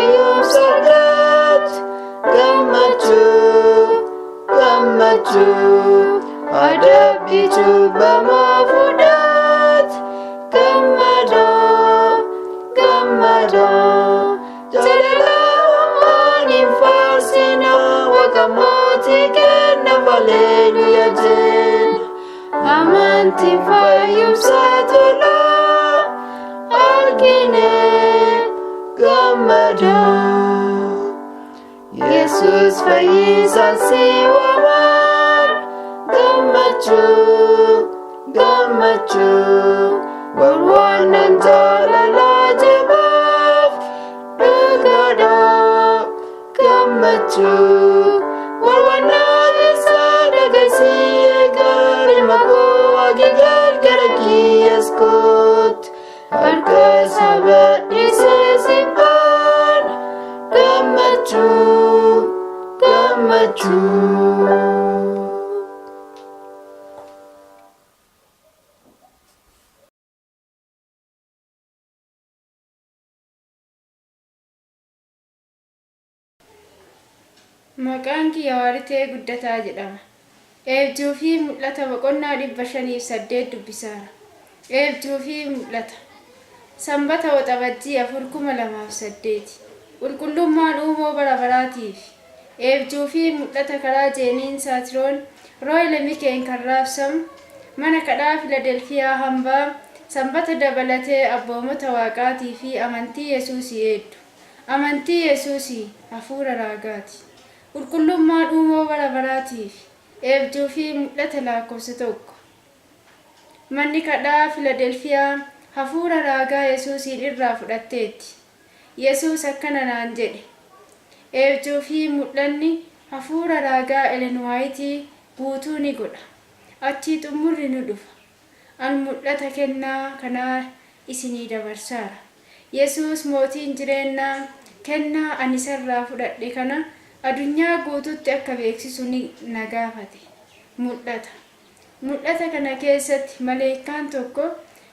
fayyum sadat Gammachu Adabitu bama fudat Gammado Jalala manin fasina Wakamoti kenna valeluya jen Amanti fayyum satola Argine Gammado Yesus fayyisa siwamar Gammachu Warwanan jalala jabaf Dugada Gammachu Warwanan isa dagasi egar Ilmako agigar garagi yaskot Harka sabat isesipan Gammachu Maqaan kiyya Waaritee Guddataa jedhama. Eebjuu fi mul'ata boqonnaa 508 dubbisaara. Eebjuu fi mul'ata. Sanbata waxabajjii 4,2008. Qulqullummaan uumoo bara baraatiif. Eebjuu fi mul'ata karaa Jeeniin Saatiroon Rooyil Mikeen kan raabsamu mana kadhaa Filadelfiyaa hambaa sanbata dabalatee abboomota waaqaatii fi amantii Yesuusii eeddu. Amantii Yesuusii hafuura raagaati. Qulqullummaan uumoo bara baraatiif. Eebjuu fi mul'ata lakkoofsa 1. Manni kadhaa Filadelfiyaa hafuura raagaa Yesuusiin irraa fudhatteetti. Yesuus akkana naan jedhe. Eebjuu fi mul'anni hafuura raagaa Elen Waayitii guutuu ni godha. Achii xumurri nu dhufa. An mul'ata kennaa kanaa isinii dabarsaara. Yesuus mootiin jireenyaa kennaa ani isarraa fudhadhe kana addunyaa guutuutti akka beeksisu ni na gaafate. Mul'ata kana keessatti maleekaan tokko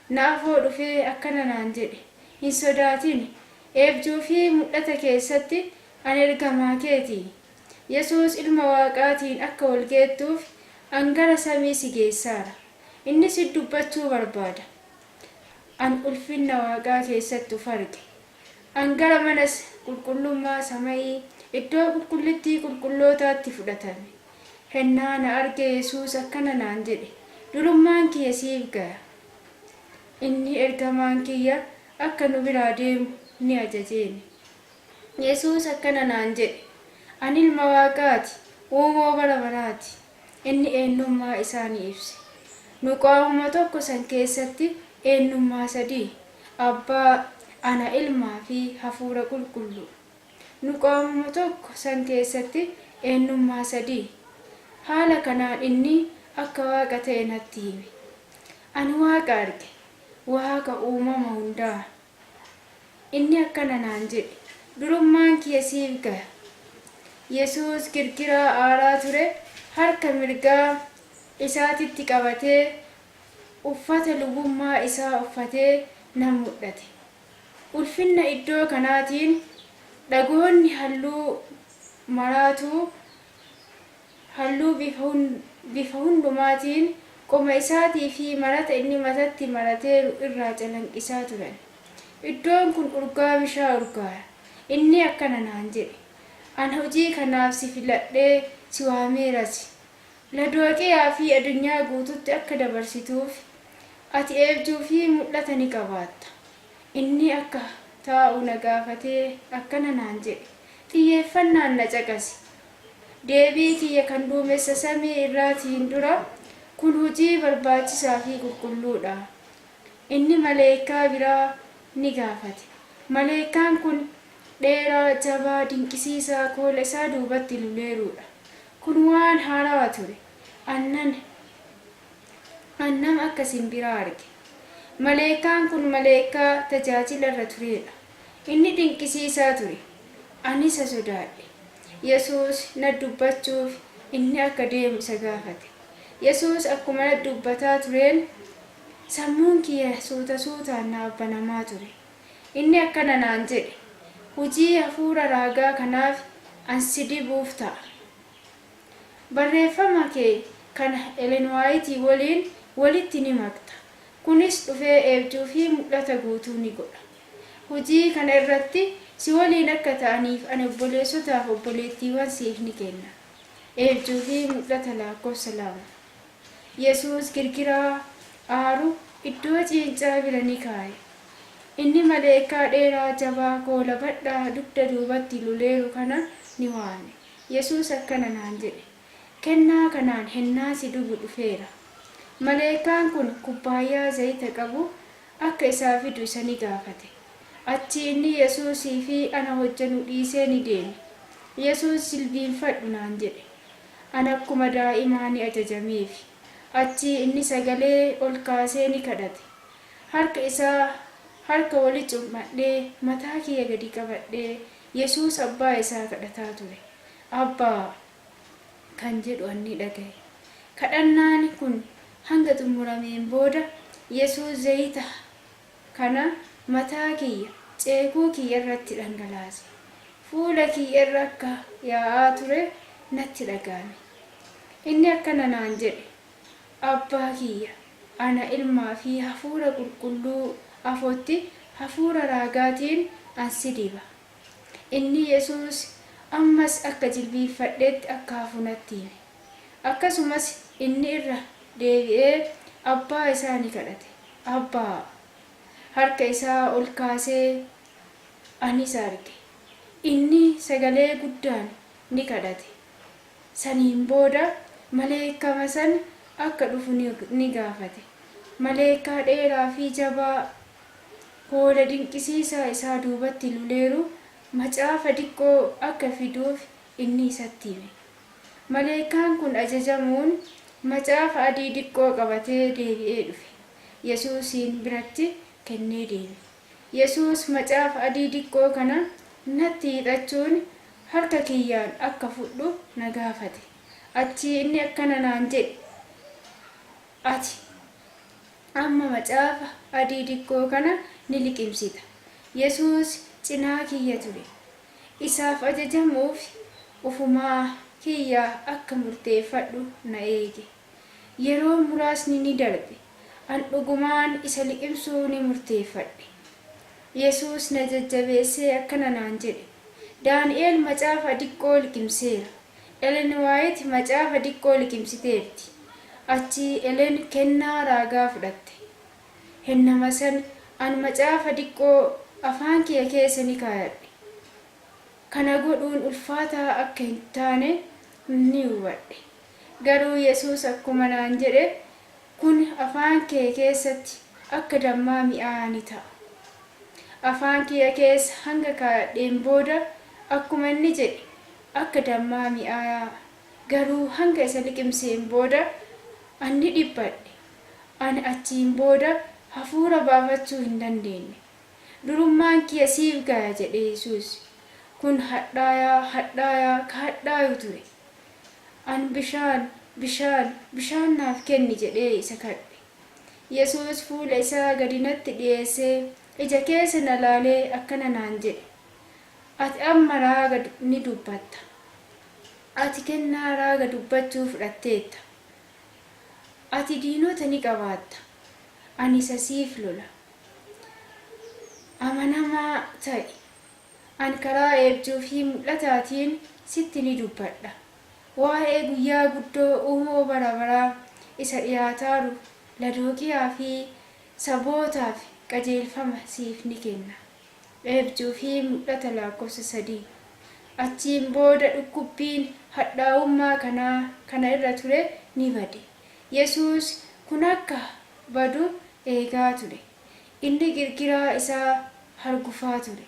naafoo dhufee akkana naan jedhe. Hin sodaatin. Eebjuu fi mul'ata keessatti ani ergamaa keeti. Yesuus ilma waaqaatiin akka wal geettuuf an gara samii si geessaara. Inni si dubbachuu barbaada. An ulfinna waaqaa keessatti uf arge. An gara manas qulqullummaa samayii iddoo qulqullittii qulqullootaatti fudhatame. Hennaa na arge Yesuus akkana naan jedhe. Durummaan kiyya siif gaya. Inni ergamaan kiyya akka nu biraa deemu ni ajajeeni. Yesuus akkana naan jedhe. Ani ilma waaqaati, uumoo bara baraati. Inni eenyummaa isaa ni ibse. Nu qaamuma tokko san keessatti eenyummaa sadii. Abbaa, ana ilmaa fi hafuura qulqulluu. Nu qaamuma tokko san keessatti eenyummaa sadii. Haala kanaan inni akka waaqa ta'e natti hime. Ani waaqa arge, waaqa uumama hundaa. Inni akkana naan jedhe. Durummaan kiyya siif gaya. Yesuus girgiraa aaraa ture harka mirgaa isaatitti qabatee uffata lubummaa isaa uffatee nan mul'ate. Ulfinna iddoo kanaatiin dhagoonni halluu maraatuu halluu bifa hundumaatiin qoma isaatii fi marata inni matatti marateeru irraa calanqisaa turan. Iddoon kun urgaa bishaa urgaaya. Inni akkana naan jedhe. An hojii kanaaf si filadhee si waameerasi. Ladooqiyaa fi addunyaa guututti akka dabarsituuf ati eebjuu fi mul'ata ni qabaatta. Inni akka taa'u na gaafatee akkana naan jedhe. Xiyyeeffannaan na caqasi. Deebii kiyya kan duumessa samii irraatiin dura kun hojii barbaachisaa fi qulqulluudha. Inni maleekaa biraa ni gaafate. Maleekaan kun dheeraa jabaa dinqisiisaa koola isaa duubatti luleeruudha. Kun waan haarawaa ture. Annam akka simbiraa arge. Maleekaan kun maleekaa tajaajila irra turedha. Inni dinqisiisaa ture. Ani isa sodaadhe. Yesuus na dubbachuuf inni akka deemu isa gaafate. Yesuus akkuma na dubbataa tureen sammuun kiyya suuta suutaan na abbanamaa ture. Inni akkana naan jedhe. hojii hafuura raagaa kanaaf ansi dibuuf ta'a. Barreeffama kee kana Ellen White waliin walitti ni makta. Kunis dhufee eebjuu fi mul'ata guutuu ni godha. Hojii kana irratti si waliin akka ta'aniif ani obboleessotaaf obboleettiiwwan siif ni kenna. Eebjuu fi mul'ata lakkoofsa 2. Yesuus girgiraa aaru iddoo ciincaa bira ni kaa'e. Inni maleekaa dheeraa jabaa koola badhaa dugda duubatti luleeru kana ni waame. Yesuus akkana naan jedhe, kennaa kanaan hennaa si dhugu dhufeera. Maleekaan kun kubbaayyaa zayita qabu akka isaa fidu isa ni gaafate. Achi inni Yesuusii fi ana hojjanu dhiisee ni deeme. Yesuus jilbiinfadhu naan jedhe. Ana akkuma daa'imaa ni ajajameef. Achi inni sagalee ol kaasee ni kadhate. Harka wali cummadhee mataa kiyya gadi qabadhee Yesuus abbaa isaa kadhataa ture. Abbaa kan jedhu ani dhagaye. Kadhannaan kun hanga xumurameen booda Yesuus zayita kana mataa kiyya ceekuu kiyya irratti dhangalaase. Fuula kiyya irra akka yaa'aa ture natti dhagahame. Inni akkana naan jedhe, abbaa kiyya, ana ilmaa fi hafuura qulqulluu afootti hafuura raagaatiin ansi diba. Inni Yesuus ammas akka jilbiinfadheetti akka hafu natti hime. Akkasumas inni irra deebi'ee abbaa isaa ni kadhate. Abbaa, harka isaa ol kaasee anis arge. Inni sagalee guddaan ni kadhate. Saniin booda maleekama san akka dhufu ni gaafate. Maleekaa dheeraa fi jabaa koola dinqisiisaa isaa duubatti luleeru macaafa diqqoo akka fiduuf inni isatti hime. Maleekaan kun ajajamuun macaafa adii diqqoo qabatee deebi'ee dhufe. Yesuusin biratti kennee deeme. Yesuus macaafa adii diqqoo kana natti hidhachuun harka kiyyaan akka fudhu na gaafate. Achi inni akkana naan jedhe, ati amma macaafa adii diqqoo kana ni liqimsita. Yesuus cinaa kiyya ture. Isaaf ajajamuuf ufumaa kiyyaa akka murteeffadhu na eege. Yeroo muraasni ni darbe. An dhugumaan isa liqimsuu ni murteeffadhe. Yesuus na jajjabeessee akkana naan jedhe, Daani'eel macaafa diqqoo liqimseera. Ellen White macaafa diqqoo liqimsiteerti. Achi Ellen kennaa raagaa fudhatte. Hennama san an macaafa diqqoo afaan kiyya keessa ni kaayadhe. Kana godhuun ulfaataa akka hin taane ni hubadhe. Garuu Yesuus akkuma naan jedhe, kun afaan kee keessatti akka dammaa mi'aawaa ni ta'a. Afaan kiyya keessa hanga kaayadheen booda akkuma inni jedhe akka dammaa mi'aawaa. Garuu hanga isa liqimseen booda ani dhiphadhe. Ani achiin booda hafuura baafachuu hin dandeenye. Durummaan kiyya siif gaya jedhe Yesuus. Kun hadhaayaa kadhaayu ture. An bishaan naaf kenni jedhee isa kadhe. Yesuus fuula isaa gadi natti dhiyeessee ija keessa na laalee akkana naan jedhe, ati amma raaga ni dubbatta. Ati kennaa raaga dubbachuu fudhatteetta. Ati diinota ni qabaatta. Ani isa siif lola. Amanamaa ta'i. An karaa eebjuu fi mul'ataatiin sitti ni dubbadha. Waa'ee guyyaa guddoo uumoo bara baraa isa dhiyaataaru Ladooqiyaa fi sabootaaf qajeelfama siif ni kenna. Eebjuu fi mul'ata lakkoofsa 3. Achiin booda dhukkubbiin hadhaa'ummaa kana irra ture ni bade. Yesuus kun akka badu eegaa ture. Inni girgiraa isaa hargufaa ture.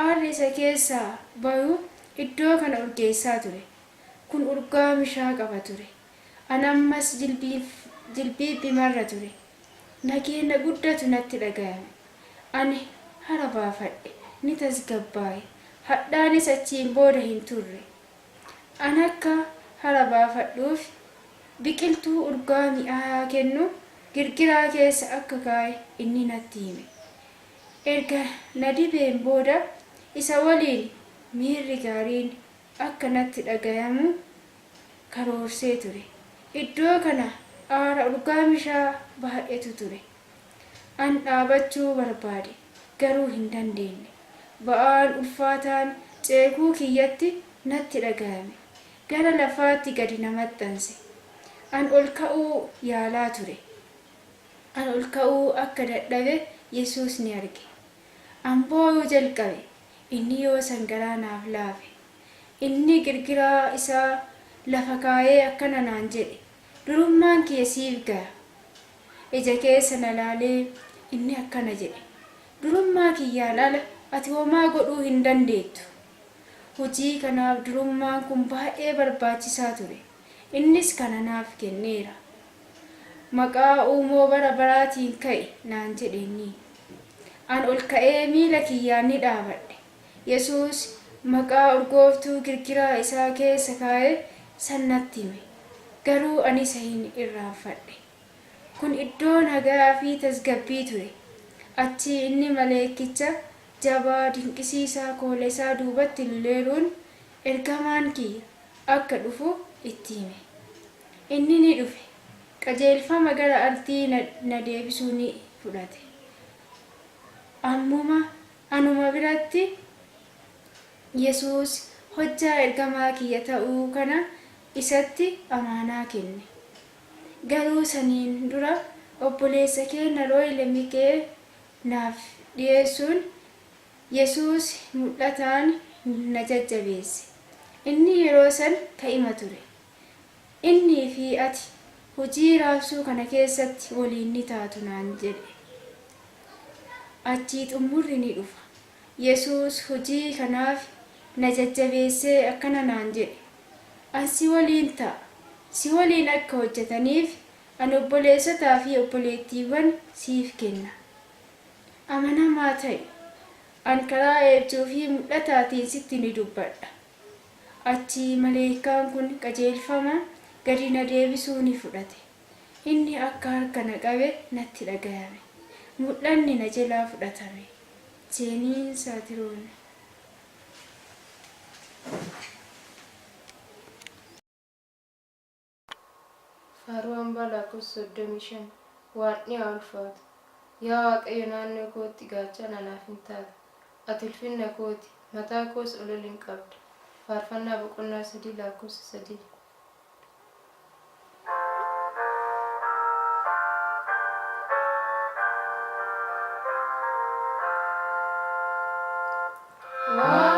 Aarri isa keessaa bahu iddoo kana urgeessaa ture. Kun urgaa mishaa qaba ture. An ammas jilbiibbimarra ture. Nageenya guddatu natti dhagahame. Ani hara baafadhe ni tasgabbaa'e. Hadhaanis achiin booda hin turre. An akka hara baafadhuuf biqiltuu urgaa mi'aawaa kennu girgiraa keessa akka kaa'e inni natti hime. Erga na dibeen booda isa waliin miirri gaariin akkanatti dhagayamu karoorsee ture. Iddoo kana aara urgaamishaa baay'eetu ture. An dhaabachuu barbaade garuu hin dandeenye. Ba'aan ulfaataan ceekuu kiyyatti natti dhagayame. Gara lafaatti gadi na maxxanse. An ol ka'uu yaalaa ture. An ol ka'uu akka dadhabe Yesuus ni arge. An boo'uu jalqabe. Inni yoo sangaraa naaf laafe. Inni girgiraa isaa lafa kaayee akkana naan jedhe. Durummaan kee siif ga'a. Ija keessa na laalee inni akkana jedhe. Durummaa kiyyaan ala ati homaa godhuu hin dandeettu. Hojii kanaaf durummaan kun baay'ee barbaachisaa ture. Innis kana naaf kenneera. Maqaa uumoo bara baraatiin ka'i naan jedheenii. An ol ka'ee miila kiyyaan ni dhaabadhe. Yesuus maqaa urgooftuu girgiraa isaa keessa kaa'ee sannatti hime. Garuu ani isa hin irraanfadhe. Kun iddoo nagaa fi tasgabbii ture. Achi inni maleekicha jabaa dinqisiisaa koola isaa duubatti lilleeruun ergamaan kiyya akka dhufu itti hime. Inni ni dhufe. Qajeelfama gara ardii na deebisuu ni fudhate. Anuma biratti Yesuus hojjaa ergamaa kiyya ta'uu kana isatti amaanaa kenne. Garuu saniin dura obboleessa keenya Rooyle Miqee naaf dhiyeessuun Yesuus mul'ataan na jajjabeesse. Inni yeroo san ka'ima ture. Innii fi ati hojii raabsuu kana keessatti waliin ni taatu naan jedhe. Achii xumurri ni dhufa. Yesuus hojii kanaaf na jajjabeessee akkana naan jedhe. An si waliin ta'a. Si waliin akka hojjetaniif an obboleessotaa fi obboleettiiwwan siif kenna. Amanamaa ta'i. An karaa eebjuu fi mul'ataatiin sitti ni dubbadha. Achii maleekaan kun qajeelfama gadi na deebisuu ni fudhate. Inni akka harka na qabe natti dhagayame. Mul'anni na jalaa fudhatame. Seeniin Saatiroon. Faaruu hambaa lakkoofsa 35 Waaqni haa ulfaatu. Yaa Waaqayyo naannoo kootti gaachana naaf hin taatu. Ati ulfinna kooti, mataa koos ol hin qabda. Faarfannaa boqonnaa 3 lakkoofsa 3. Wow.